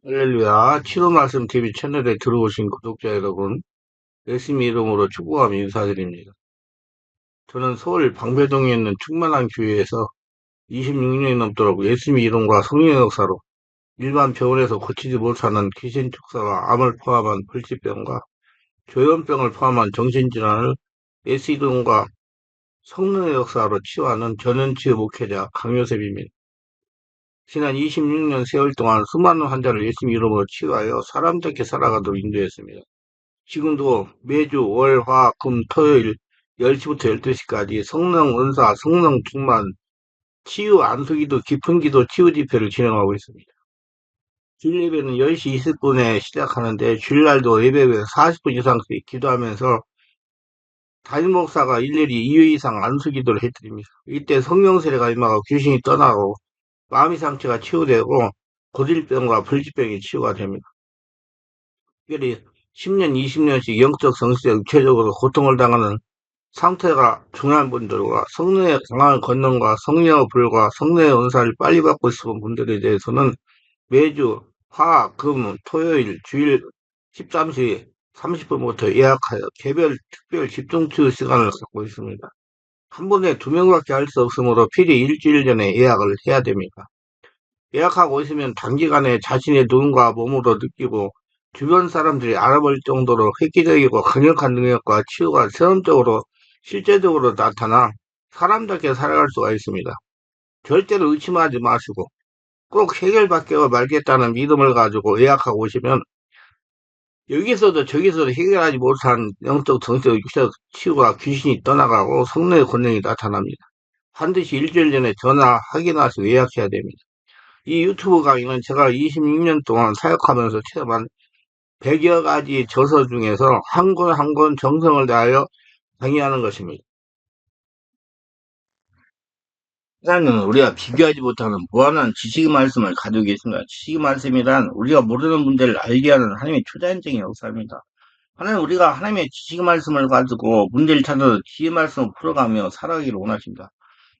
할렐루야. 치료 말씀 TV 채널에 들어오신 구독자 여러분, 예수님 이름으로 축복하며 인사드립니다. 저는 서울 방배동에 있는 충만한 교회에서 26년이 넘도록 예수님 이름과 성령의 역사로 일반 병원에서 고치지 못하는 귀신 축사와 암을 포함한 불치병과 조현병을 포함한 정신질환을 예수 이름과 성령의 역사로 치유하는 전현치유 목회자 강요셉입니다. 지난 26년 세월 동안 수많은 환자를 예수님 이름으로 치유하여 사람답게 살아가도록 인도했습니다. 지금도 매주 월, 화, 금, 토요일 10시부터 12시까지 성령 은사, 성령 충만, 치유 안수기도, 깊은 기도, 치유 집회를 진행하고 있습니다. 주일 예배는 10시 20분에 시작하는데 주일날도 예배 후에 40분 이상씩 기도하면서 담임 목사가 일일이 2회 이상 안수기도를 해드립니다. 이때 성령 세례가 임하고 귀신이 떠나고 마음의 상처가 치유되고 고질병과 불치병이 치유가 됩니다. 특별히 10년, 20년씩 영적 성실에 육체적으로 고통을 당하는 상태가 중요한 분들과 성령의 강한 권능과 성령의 불과 성령의 은사를 빨리 받고 싶은 분들에 대해서는 매주 화, 금, 토요일, 주일 13시 30분부터 예약하여 개별 특별 집중치유 시간을 갖고 있습니다. 한 번에 2명밖에 할 수 없으므로 필히 일주일 전에 예약을 해야 됩니다. 예약하고 있으면 단기간에 자신의 눈과 몸으로 느끼고 주변 사람들이 알아볼 정도로 획기적이고 강력한 능력과 치유가 체험적으로 실제적으로 나타나 사람답게 살아갈 수가 있습니다. 절대로 의심하지 마시고 꼭 해결받게 말겠다는 믿음을 가지고 예약하고 오시면 여기서도 저기서도 해결하지 못한 영적 정적 육적 치유가 귀신이 떠나가고 성령의 권능이 나타납니다. 반드시 일주일 전에 전화 확인하시고 예약해야 됩니다. 이 유튜브 강의는 제가 26년 동안 사역하면서 체험한 100여 가지 저서 중에서 한 권 한 권 정성을 다하여 강의하는 것입니다. 하나님은 우리가 비교하지 못하는 무한한 지식의 말씀을 가지고 계십니다. 지식의 말씀이란 우리가 모르는 문제를 알게 하는 하나님의 초자연적인 역사입니다. 하나님 우리가 하나님의 지식의 말씀을 가지고 문제를 찾아서 지혜의 말씀을 풀어가며 살아가기를 원하십니다.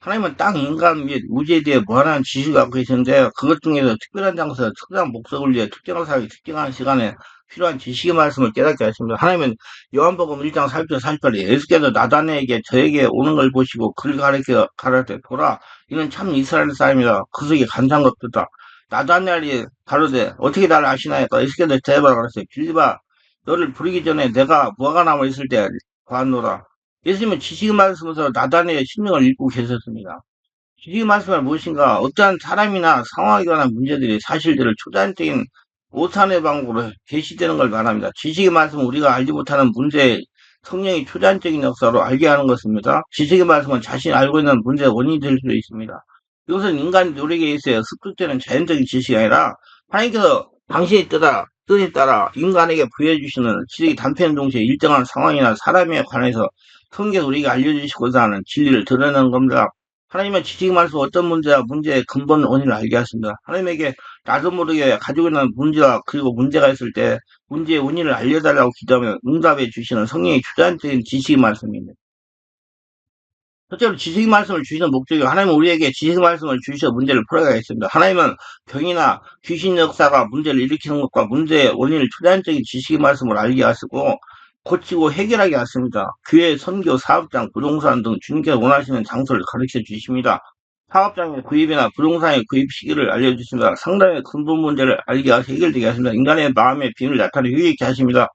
하나님은 땅, 인간 및 우주에 대해 무한한 지식을 갖고 계시는데 그것 중에서 특별한 장소에 특별한 목적을 위해 특정한 사람이 특정한 시간에 필요한 지식의 말씀을 깨닫게 하십니다. 하나님은 요한복음 1장 40절 48에 예수께서 나다네에게 저에게 오는 걸 보시고 그를 가르쳐 보라 이는 참 이스라엘 사람이라 그 속에 간사한 것도다. 나다네엘이 가로되 어떻게 나를 아시나이까 예수께서 대답하라 그랬어요. 빌립아 너를 부르기 전에 내가 무화과 나무에 있을 때 보았노라. 예수님은 지식의 말씀에서 나다네의 심령을 읽고 계셨습니다. 지식의 말씀은 무엇인가? 어떠한 사람이나 상황에 관한 문제들이 사실들을 초자연적인 오산의 방법으로 계시되는 걸 말합니다. 지식의 말씀은 우리가 알지 못하는 문제의 성령의 초자연적인 역사로 알게 하는 것입니다. 지식의 말씀은 자신이 알고 있는 문제의 원인이 될 수도 있습니다. 이것은 인간 노력에 의해 습득되는 자연적인 지식이 아니라 하나님께서 당신의 뜻에 따라 인간에게 부여해 주시는 지식의 단편 동시에 일정한 상황이나 사람에 관해서 성경에서 우리가 알려주시고자 하는 진리를 드러내는 겁니다. 하나님은 지식의 말씀 어떤 문제와 문제의 근본 원인을 알게 하십니다. 하나님에게 나도 모르게 가지고 있는 문제와 그리고 문제가 있을 때 문제의 원인을 알려달라고 기도하면 응답해 주시는 성령의 주관적인 지식의 말씀입니다. 첫째로 지식의 말씀을 주시는 목적이 하나님은 우리에게 지식의 말씀을 주셔 문제를 풀어가겠습니다. 하나님은 병이나 귀신 역사가 문제를 일으키는 것과 문제의 원인을 초자연적인 지식의 말씀을 알게 하시고 고치고 해결하게 하십니다. 교회, 선교, 사업장, 부동산 등 주님께서 원하시는 장소를 가르쳐 주십니다. 사업장의 구입이나 부동산의 구입 시기를 알려주십니다. 상담의 근본 문제를 알게 하시 해결되게 하십니다. 인간의 마음의 비밀을 나타내 유익게 하십니다.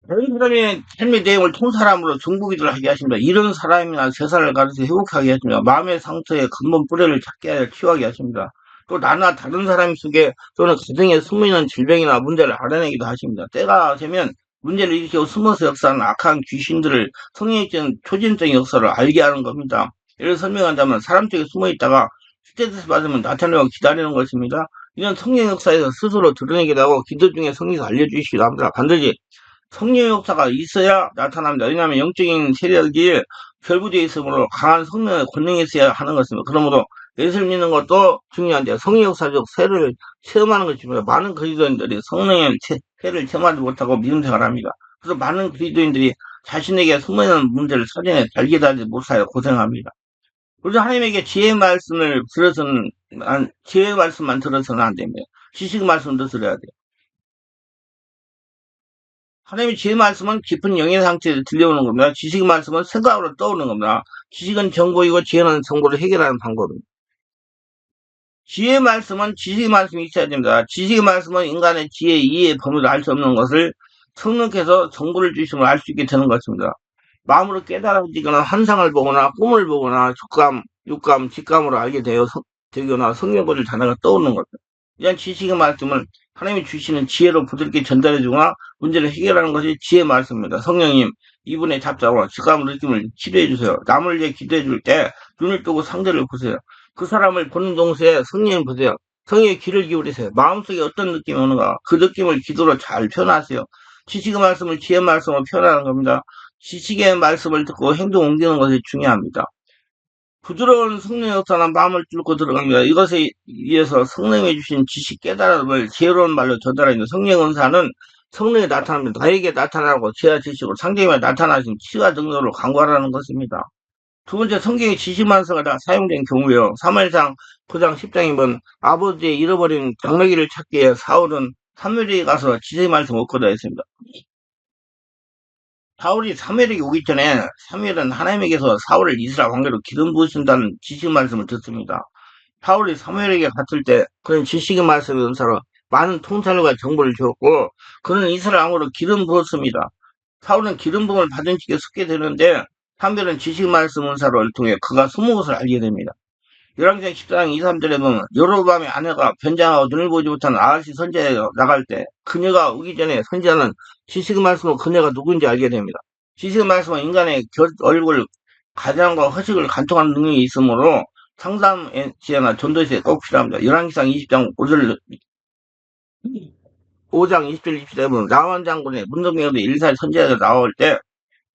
다른 사람의 삶의 내용을 통사람으로 정보기도를 하게 하십니다. 이런 사람이나 세상을 가르쳐 회복하게 하십니다. 마음의 상처의 근본 뿌리를 찾게 하여 치유하게 하십니다. 또 나나 다른 사람 속에 또는 가정에 숨어있는 질병이나 문제를 알아내기도 하십니다. 때가 되면 문제를 일으키고 숨어서 역사하는 악한 귀신들을 성령적인 초진적인 역사를 알게 하는 겁니다. 예를 설명한다면 사람 속에 숨어있다가 스트레스 받으면 나타내고 기다리는 것입니다. 이런 성령 역사에서 스스로 드러내기도 하고 기도 중에 성령이 알려주시기도 합니다. 반드시 성령의 역사가 있어야 나타납니다. 왜냐하면 영적인 세력이 결부되어 있으므로 강한 성령의 권능이 있어야 하는 것입니다. 그러므로 예수를 믿는 것도 중요한데 성령 역사적 세를 체험하는 것입니다. 많은 그리스도인들이 성령의 세를 체험하지 못하고 믿음 생활을 합니다. 그래서 많은 그리스도인들이 자신에게 숨어있는 문제를 사전에 발견하지 못하여 고생합니다. 그래서 하나님에게 지혜의 말씀만 들어서는 안 됩니다. 지식 말씀도 들어야 돼요. 하나님의 지혜 말씀은 깊은 영의 상태에서 들려오는 겁니다. 지식 말씀은 생각으로 떠오르는 겁니다. 지식은 정보이고 지혜는 정보를 해결하는 방법입니다. 지혜 말씀은 지식 말씀이 있어야 됩니다. 지식의 말씀은 인간의 지혜, 이해의 범위를 알 수 없는 것을 성령께서 정보를 주시면 알 수 있게 되는 것입니다. 마음으로 깨달아지거나 환상을 보거나 꿈을 보거나 촉감, 육감, 직감으로 알게 되거나 성경보를 단어가 떠오르는 것입니다. 이런 지식의 말씀을 하나님이 주시는 지혜로 부드럽게 전달해주거나 문제를 해결하는 것이 지혜의 말씀입니다. 성령님, 이분의 잡자와 직감을 느낌을 치료해주세요. 남을 위해 기도해줄 때 눈을 뜨고 상대를 보세요. 그 사람을 보는 동시에 성령님 보세요. 성령의 귀를 기울이세요. 마음속에 어떤 느낌이 오는가 그 느낌을 기도로 잘 표현하세요. 지식의 말씀을 지혜의 말씀으로 표현하는 겁니다. 지식의 말씀을 듣고 행동 옮기는 것이 중요합니다. 부드러운 성령의 역사는 마음을 뚫고 들어갑니다. 이것에 의해서 성령이 주신 지식 깨달음을 지혜로운 말로 전달하는 성령 은사는 성령이 나타납니다. 나에게 나타나고 지혜와 지식으로 상대방에 나타나신 치유와 능력으로 강구하라는 것입니다. 두 번째, 성경의 지식만서가 다 사용된 경우요. 사무엘상 9장 10장이면 아버지의 잃어버린 장로기를 찾기 위해 사울은 사무엘에게 가서 지식의 말씀 을 얻고자 했습니다. 사울이 사무엘에게 오기 전에 사무엘은 하나님에게서 사울을 이스라엘 왕으로 기름 부으신다는 지식 말씀을 듣습니다. 사울이 사무엘에게 갔을 때 그는 지식의 말씀의 은사로 많은 통찰과 정보를 주었고 그는 이스라엘 왕으로 기름 부었습니다. 사울은 기름 부음을 받은 지에 속게 되는데 사무엘은 지식 말씀 은사를 통해 그가 숨은 것을 알게 됩니다. 열왕기상 14장 2, 3절에 보면 여로보암의 아내가 변장하고 눈을 보지 못한 아하시 선지자가 나갈 때 그녀가 오기 전에 선지자는 지식의 말씀으로 그녀가 누구인지 알게 됩니다. 지식의 말씀은 인간의 얼굴, 가장과 허식을 간통하는 능력이 있으므로 상담지혜나 전도시에 꼭 필요합니다. 열왕기상 20장 5장 20절 20절에 보면 나만 장군의 문둥병도 일사의 선지자가 나올 때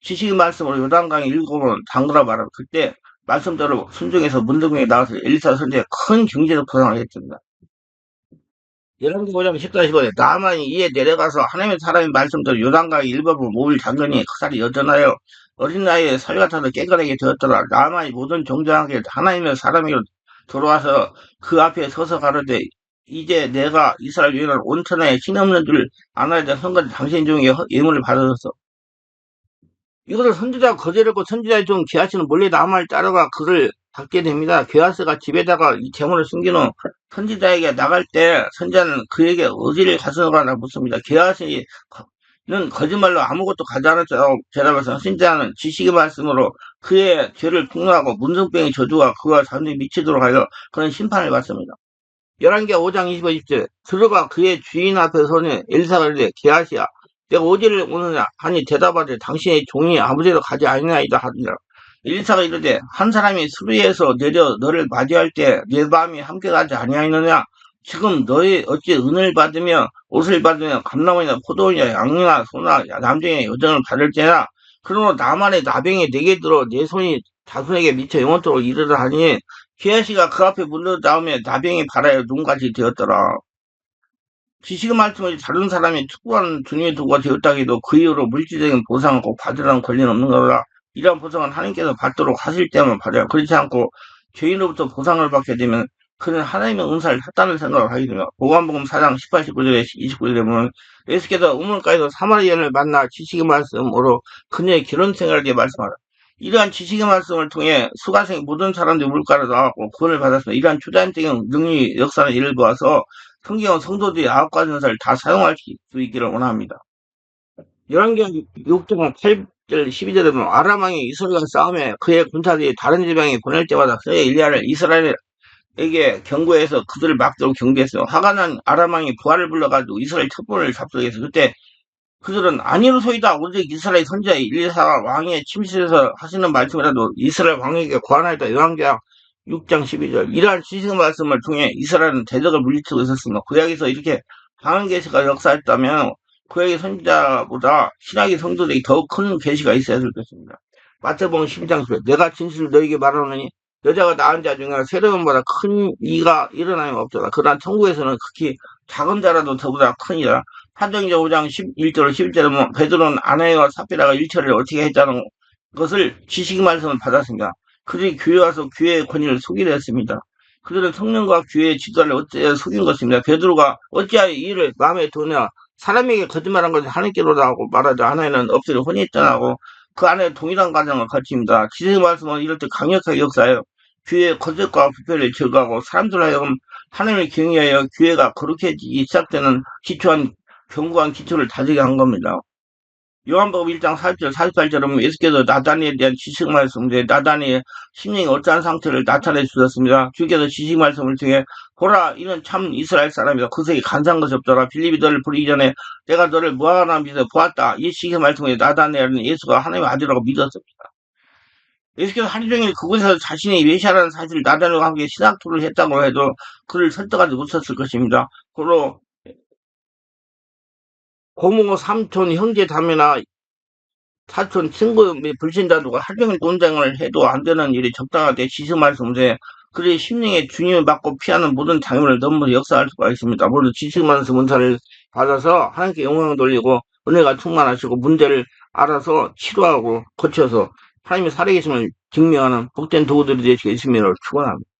지식의 말씀으로 요단강에 읽어보면 당그라 말하고 그때 말씀대로 순종해서 문둥병이 나와서 엘리사 선지자가 큰 경제적 보상을 했습니다. 열왕기 5장 14, 15에 나만이 이에 내려가서 하나님의 사람의 말씀대로 요단강에 읽어보면 몸을 잠그니 그 살이 여전하여 어린 나이에 살 같아서 깨끗하게 되었더라. 나만이 모든 정정하게 하나님의 사람에게 돌아와서 그 앞에 서서 가로되 이제 내가 이스라엘 유인한 온 천하에 신이 없는 줄 아나야 될 선거지 당신 중에 예물을 받아서 이것을 선지자가 거절했고 선지자의 종 게하시는 몰래 나만을 따라가 그를 받게 됩니다. 게하스가 집에다가 이 재물을 숨긴 후 선지자에게 나갈 때 선지자는 그에게 어디를 가서가나 묻습니다. 게하시는 거짓말로 아무것도 가져가지 대답해서 선지자는 지식의 말씀으로 그의 죄를 폭로하고 문둥병의 저주가 그와 사람들이 미치도록 하여 그런 심판을 받습니다. 11개 5장 25, 20절 들어가 그의 주인 앞에 서니 엘리사가 이르되 게하시야 내가 어디를 오느냐 하니 대답하되 당신의 종이 아무데도 가지 아니하이다 하니라. 엘리사가 이르되 한 사람이 수리에서 내려 너를 맞이할 때 내 마음이 함께 가지 아니하였느냐 지금 너희 어찌 은을 받으며 옷을 받으며 감나무나 포도원이나 양이나 소나 남종의 여정을 받을 때나 그러므로 나만의 나병이 내게 들어 내 손이 자손에게 미쳐 영원토록 이르라 하니 게하시가 그 앞에 물러 나오며 나병이 발하여 눈같이 되었더라. 지식의 말씀을 다른 사람이 추구하는 주님의 도구가 되었다 해도 그 이후로 물질적인 보상을 꼭 받으라는 권리는 없는 거라. 이러한 보상은 하나님께서 받도록 하실 때만 받아요. 그렇지 않고 죄인으로부터 보상을 받게 되면 그는 하나님의 은사를 탔다는 생각을 하게 됩니다. 보관복음 4장 18, 19절에 29절에 보면 예수께서 우물가에서 사마리아인을 만나 지식의 말씀으로 그녀의 결혼 생활에 말씀하라. 이러한 지식의 말씀을 통해 수가생 모든 사람들이 물가로 나왔고 구원을 받았습니다. 이러한 초자연적인 능력의 역사는 이를 보아서 성경은 성도들이 9가지 은사를 다 사용할 수 있기를 원합니다. 열왕기상 6장 8절 12절에 보면 아람 왕이 이스라엘과 싸움에 그의 군사들이 다른 지방에 보낼 때마다 그의 일리야를 이스라엘에게 경고해서 그들을 막도록 경계했어요. 화가 난 아람 왕이 부하를 불러가지고 이스라엘 첩보를 잡수겠어. 그때 그들은 아니로소이다. 오직 이스라엘 선지자 엘리사가 왕의 침실에서 하시는 말씀이라도 이스라엘 왕에게 고안하였다. 열왕기상 6장 12절. 이러한 지식의 말씀을 통해 이스라엘은 대적을 물리치고 있었습니다. 구약에서 이렇게 강한 계시가 역사했다면 구약의 선지자보다 신약의 성도들이 더욱 큰 계시가 있어야 될 것입니다. 마태복음 12장 10절. 내가 진실을 너에게 말하노니 여자가 낳은 자 중에 세례원보다 큰 이가 일어나면 없더라. 그러나 천국에서는 극히 작은 자라도 더보다 큰이라. 사도행전 5장 11절 11절에 보면 베드로는 아나니아와 삽비라가 일처리를 어떻게 했다는 것을 지식의 말씀을 받았습니다. 그들이 교회 와서 교회의 권위를 소개를 했습니다. 그들은 성령과 교회의 지도를 어찌하여 속인 것입니다. 베드로가 어찌하여 이 일을 마음에 두냐. 사람에게 거짓말한 것이 하나님께로다 하고 말하자. 하나에는 엎드려 혼인했다고 그 안에 동일한 과정을 거칩니다. 지성의 말씀은 이럴 때 강력하게 역사하여 교회의 거짓과 부패를 제거하고 사람들 하여금 하나님을 경외하여 교회가 거룩해지기 시작되는 기초한 견고한 기초를 다지게 한 겁니다. 요한복음 1장 40절, 48절은 예수께서 나단에 대한 지식 말씀인데 나단의 심령이 어떠한 상태를 나타내 주셨습니다. 주께서 지식 말씀을 통해 보라 이는 참 이스라엘 사람이다. 그새에 간사한 것이 없더라. 빌립이 너를 부르기 전에 내가 너를 무화과나무 밑에 보았다. 이 지식 말씀에 나단에는 예수가 하나님의 아들이라고 믿었습니다. 예수께서 하루 종일 그곳에서 자신이 메시아라는 사실을 나단과 함께 신학토를 했다고 해도 그를 설득하지 못했을 것입니다. 고로 고모, 삼촌, 형제, 자매나 사촌, 친구, 불신자들과 하루 종일 논쟁을 해도 안 되는 일이 적당할 때 지식 말씀에 그의 심령에 주님을 받고 피하는 모든 장애물을 너무 역사할 수가 있습니다. 모두 지식 말씀 은사를 받아서 하나님께 영광을 돌리고 은혜가 충만하시고 문제를 알아서 치료하고 고쳐서 하나님의 살아계심을 증명하는 복된 도구들이 되시길 주님으로 축원합니다.